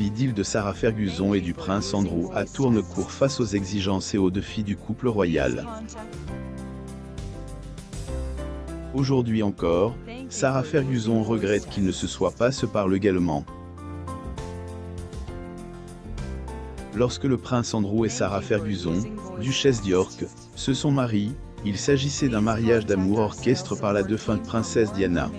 L'idylle de Sarah Ferguson et du prince Andrew tourne court face aux exigences et aux défis du couple royal. Aujourd'hui encore, Sarah Ferguson regrette qu'il ne se soit pas se parle également. Lorsque le prince Andrew et Sarah Ferguson, duchesse d'York, se sont mariés, il s'agissait d'un mariage d'amour orchestré par la défunte princesse Diana.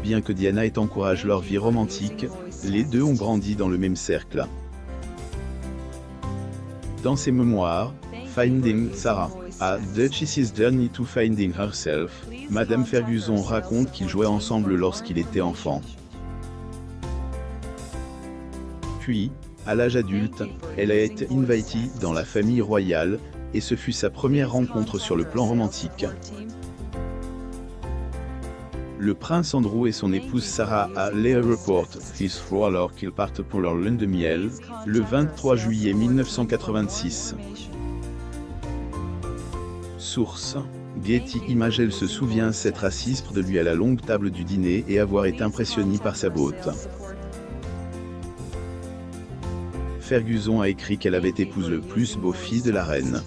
Bien que Diana ait encouragé leur vie romantique, les deux ont grandi dans le même cercle. Dans ses mémoires, Finding Sarah, A Duchess's Journey to Finding Herself, Madame Ferguson raconte qu'ils jouaient ensemble lorsqu'il était enfant. Puis, à l'âge adulte, elle a été invitée dans la famille royale, et ce fut sa première rencontre sur le plan romantique. Le prince Andrew et son épouse Sarah allaient à l'aéroport Heathrow alors qu'ils partent pour leur lune de miel, le 23 juillet 1986. Source: Getty Images. Elle se souvient s'être assise près de lui à la longue table du dîner et avoir été impressionnée par sa beauté. Ferguson a écrit qu'elle avait épousé le plus beau fils de la reine.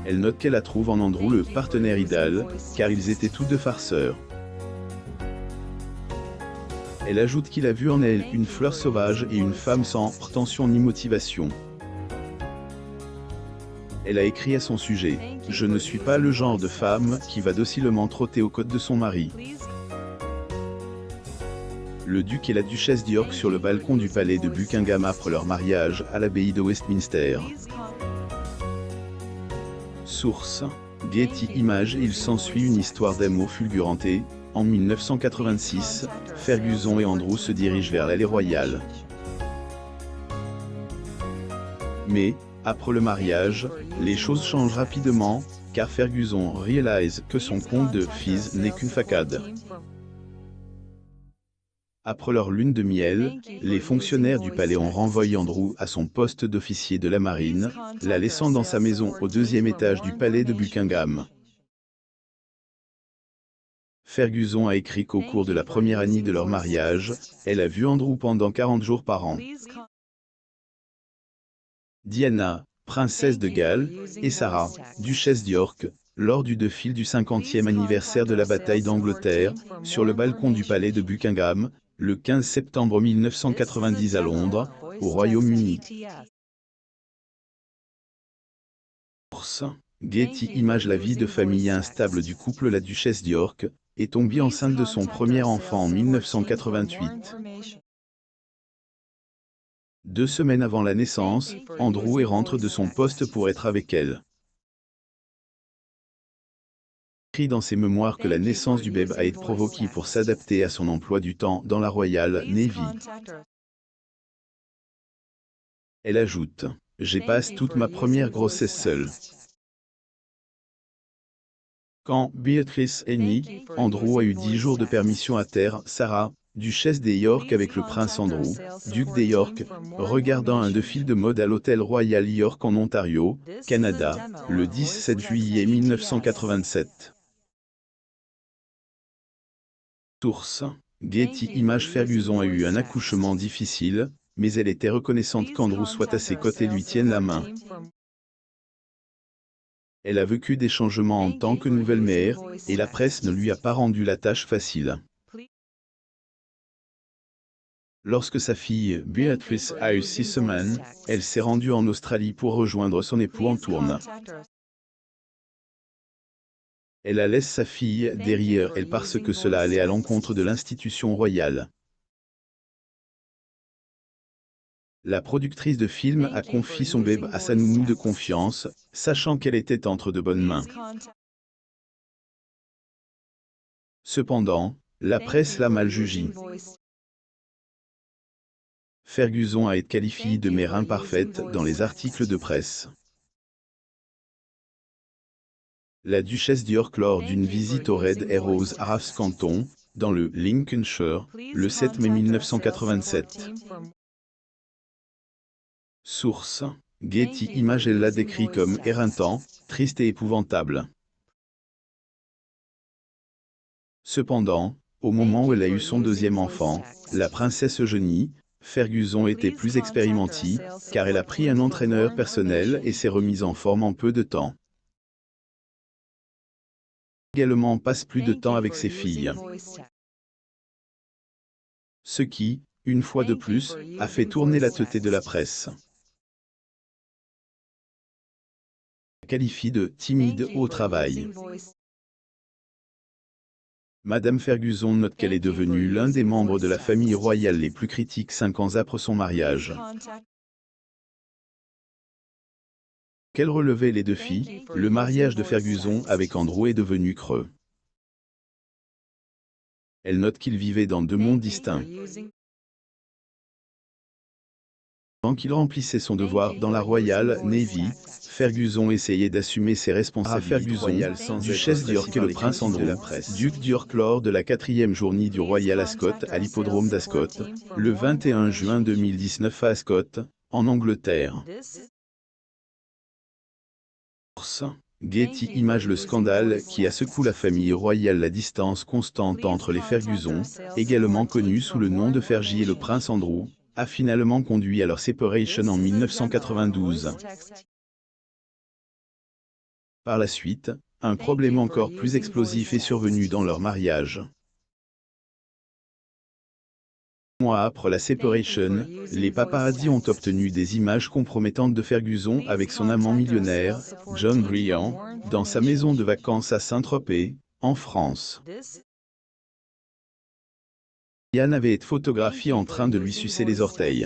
Elle note qu'elle trouve en Andrew le partenaire idéal, car ils étaient tous deux farceurs. Elle ajoute qu'il a vu en elle une fleur sauvage et une femme sans prétention ni motivation. Elle a écrit à son sujet: « Je ne suis pas le genre de femme qui va docilement trotter aux côtes de son mari. » Le duc et la duchesse d'York sur le balcon du palais de Buckingham après leur mariage à l'abbaye de Westminster. Source: Getty Images. Il s'ensuit une histoire d'amour fulgurante et, en 1986, Ferguson et Andrew se dirigent vers l'allée royale. Mais, après le mariage, les choses changent rapidement, car Ferguson réalise que son conte de fils n'est qu'une facade. Après leur lune de miel, les fonctionnaires du palais ont renvoyé Andrew à son poste d'officier de la marine, la laissant dans sa maison au deuxième étage du palais de Buckingham. Ferguson a écrit qu'au cours de la première année de leur mariage, elle a vu Andrew pendant 40 jours par an. Diana, princesse de Galles, et Sarah, duchesse d'York, lors du défilé du 50e anniversaire de la bataille d'Angleterre, sur le balcon du palais de Buckingham, le 15 septembre 1990 à Londres, au Royaume-Uni. Source: Getty Images. La vie de famille instable du couple. La duchesse d'York est tombée enceinte de son premier enfant en 1988. 2 semaines avant la naissance, Andrew rentre de son poste pour être avec elle. Écrit dans ses mémoires que la naissance du bébé a été provoquée pour s'adapter à son emploi du temps dans la Royal Navy. Elle ajoute: « J'ai passé toute ma première grossesse seule. » Quand Beatrice est née, Andrew a eu 10 jours de permission à terre. Sarah, duchesse des York avec le prince Andrew, duc des York, regardant un défilé de mode à l'hôtel Royal York en Ontario, Canada, le 17 juillet 1987. Source: Getty Images. Ferguson a eu un accouchement difficile, mais elle était reconnaissante qu'Andrew soit à ses côtés et lui tienne la main. Elle a vécu des changements en tant que nouvelle mère, et la presse ne lui a pas rendu la tâche facile. Lorsque sa fille, Beatrice, a eu 6 semaines, elle s'est rendue en Australie pour rejoindre son époux en tournée. Elle a laissé sa fille derrière elle parce que cela allait à l'encontre de l'institution royale. La productrice de film a confié son bébé à sa nounou de confiance, sachant qu'elle était entre de bonnes mains. Cependant, la presse l'a mal jugée. Ferguson a été qualifiée de mère imparfaite dans les articles de presse. La duchesse d'York lors d'une visite au Red Arrows à Raths Canton, dans le Lincolnshire, le 7 mai 1987. Source: Getty Images. Elle l'a décrit comme éreintant, triste et épouvantable. Cependant, Au moment où elle a eu son deuxième enfant, la princesse Eugénie, Ferguson était plus expérimentée, car elle a pris un entraîneur personnel et s'est remise en forme en peu de temps. Également passe plus de temps avec ses filles. Ce qui, une fois de plus, a fait tourner la tête de la presse. Qualifie de timide au travail. Madame Ferguson note qu'elle est devenue l'un des membres de la famille royale les plus critiques 5 ans après son mariage. Qu'elle relevait les défis, le mariage de Ferguson avec Andrew est devenu creux. Elle note qu'ils vivaient dans deux mondes distincts. Tant qu'il remplissait son devoir dans la Royal Navy, Ferguson essayait d'assumer ses responsabilités royales sans duchesse d'York et le prince Andrew, duc d'York lors de la 4e journée du Royal Ascot à l'hippodrome d'Ascot, le 21 juin 2019 à Ascot, en Angleterre. Getty Images. Le scandale qui a secoué la famille royale. La distance constante entre les Ferguson, également connus sous le nom de Fergie et le prince Andrew, a finalement conduit à leur séparation en 1992. Par la suite, un problème encore plus explosif est survenu dans leur mariage. Mois après la séparation, les paparazzi ont obtenu des images compromettantes de Ferguson avec son amant millionnaire, John Briand, dans sa maison de vacances à Saint-Tropez, en France. Diane avait été photographiée en train de lui sucer les orteils.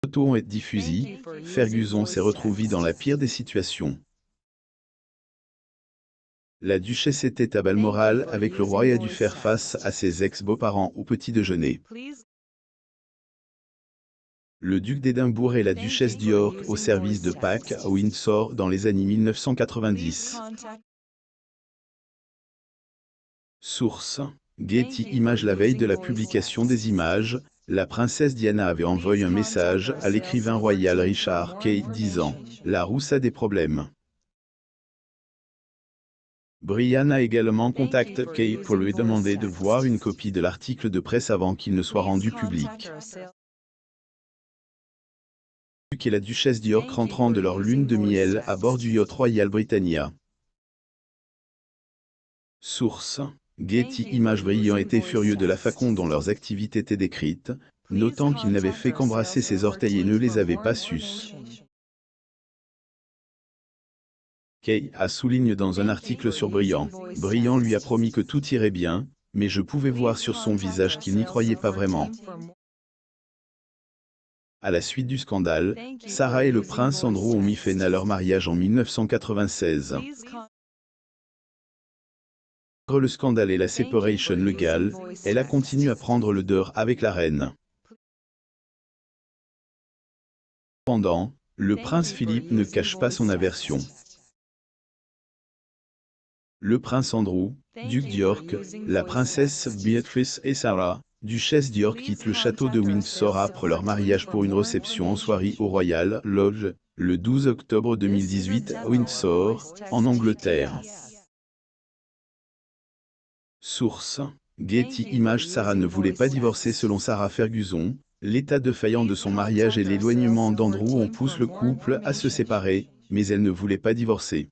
Les photos ont été diffusées, Ferguson s'est retrouvée dans la pire des situations. La duchesse était à Balmoral avec le roi et a dû faire face à ses ex-beaux-parents au petit déjeuner. Le duc d'Édimbourg et la duchesse d'York au service de Pâques à Windsor dans les années 1990. Source: Getty Images. La veille de la publication des images, la princesse Diana avait envoyé un message à l'écrivain royal Richard Kay disant « La rousse a des problèmes ». Brian a également contacté Kay pour lui demander de voir une copie de l'article de presse avant qu'il ne soit rendu public. Le duc et la duchesse d'York rentrant de leur lune de miel à bord du yacht Royal Britannia. Source: Getty Images. Briand était furieux de la façon dont leurs activités étaient décrites, notant qu'il n'avait fait qu'embrasser ses orteils et ne les avait pas suces. Kay a souligné dans un article sur Briand. Briand lui a promis que tout irait bien, mais je pouvais voir sur son visage qu'il n'y croyait pas vraiment. À la suite du scandale, Sarah et le prince Andrew ont mis fin à leur mariage en 1996. Le scandale et la séparation légale, elle a continué à prendre le dehors avec la reine. Cependant, le prince Philippe ne cache pas son aversion. Le prince Andrew, duc d'York, la princesse Beatrice et Sarah, duchesse d'York quittent le château de Windsor après leur mariage pour une réception en soirée au Royal Lodge, le 12 octobre 2018 à Windsor, en Angleterre. Source: Getty Images. Sarah ne voulait pas divorcer selon Sarah Ferguson. L'état défaillant de son mariage et l'éloignement d'Andrew ont poussé le couple à se séparer, mais elle ne voulait pas divorcer.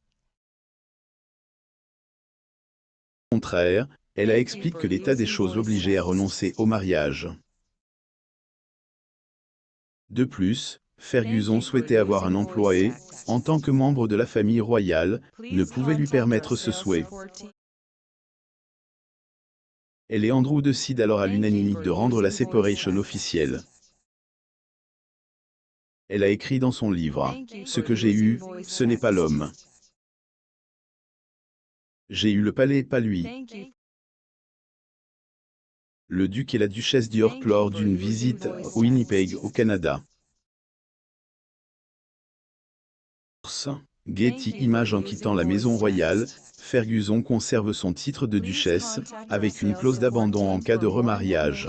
Au contraire, elle a expliqué que l'état des choses l'obligeait à renoncer au mariage. De plus, Ferguson souhaitait avoir un emploi et, en tant que membre de la famille royale, ne pouvait lui permettre ce souhait. Elle et Andrew décident alors à l'unanimité de rendre la séparation officielle. Elle a écrit dans son livre « Ce que j'ai eu, ce n'est pas l'homme. J'ai eu le palais, pas lui ». Le duc et la duchesse d'York lors d'une visite à Winnipeg au Canada. Getty Images. En quittant la maison royale, Ferguson conserve son titre de duchesse, avec une clause d'abandon en cas de remariage.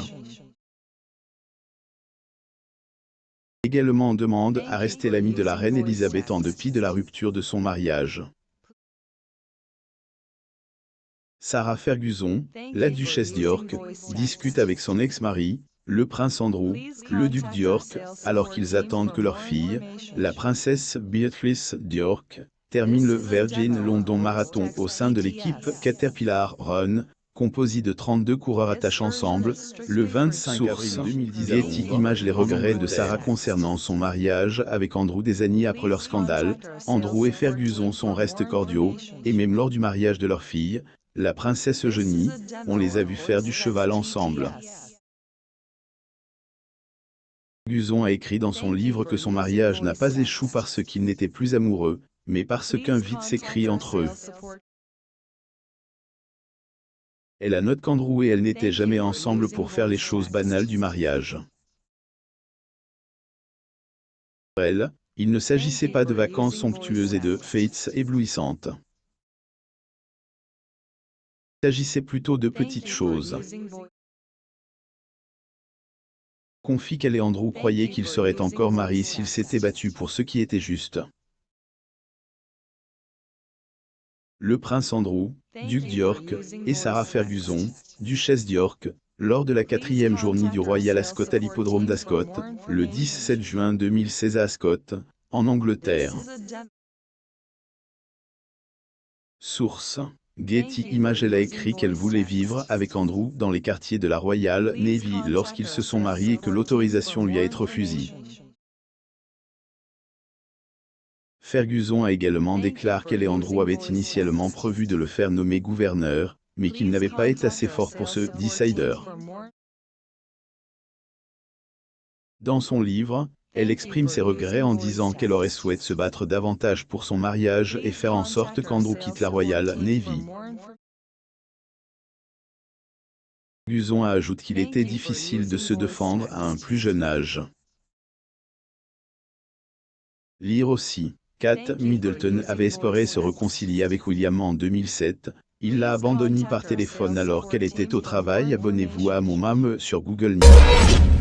Également demande à rester l'amie de la reine Elisabeth en dépit de la rupture de son mariage. Sarah Ferguson, la duchesse d'York, discute avec son ex-mari, le prince Andrew, le duc d'York, alors qu'ils attendent que leur fille, la princesse Beatrice d'York, termine le Virgin London Marathon au sein de l'équipe Caterpillar Run, composée de 32 coureurs attachés ensemble, le 25 avril 2010. Getty Images. Les regrets de Sarah concernant son mariage avec Andrew des années après leur scandale. Andrew et Ferguson sont restés cordiaux, et même lors du mariage de leur fille, la princesse Eugénie, on les a vus faire du cheval ensemble. Ferguson a écrit dans son livre que son mariage n'a pas échoué parce qu'ils n'étaient plus amoureux, mais parce qu'un vide s'écrit entre eux. Elle a noté qu'Andrew et elle n'étaient jamais ensemble pour faire les choses banales du mariage. Pour elle, il ne s'agissait pas de vacances somptueuses et de fêtes éblouissantes. Il s'agissait plutôt de petites choses. Confie qu'elle et Andrew croyaient qu'ils seraient encore mariés s'ils s'étaient battus pour ce qui était juste. Le prince Andrew, duc d'York, et Sarah Ferguson, duchesse d'York, lors de la 4e journée du Royal Ascot à l'hippodrome d'Ascot, le 17 juin 2016 à Ascot, en Angleterre. Source: Getty Images. Elle a écrit qu'elle voulait vivre avec Andrew dans les quartiers de la Royal Navy lorsqu'ils se sont mariés et que l'autorisation lui a été refusée. Ferguson a également déclaré qu'elle et Andrew avaient initialement prévu de le faire nommer gouverneur, mais qu'il n'avait pas été assez fort pour ce décider. Dans son livre, elle exprime ses regrets en disant qu'elle aurait souhaité se battre davantage pour son mariage et faire en sorte qu'Andrew quitte la Royal Navy. Ferguson a ajouté qu'il était difficile de se défendre à un plus jeune âge. Lire aussi. Kate Middleton avait espéré se réconcilier avec William en 2007. Il l'a abandonnée par téléphone alors qu'elle était au travail. Abonnez-vous à mon mame sur Google News.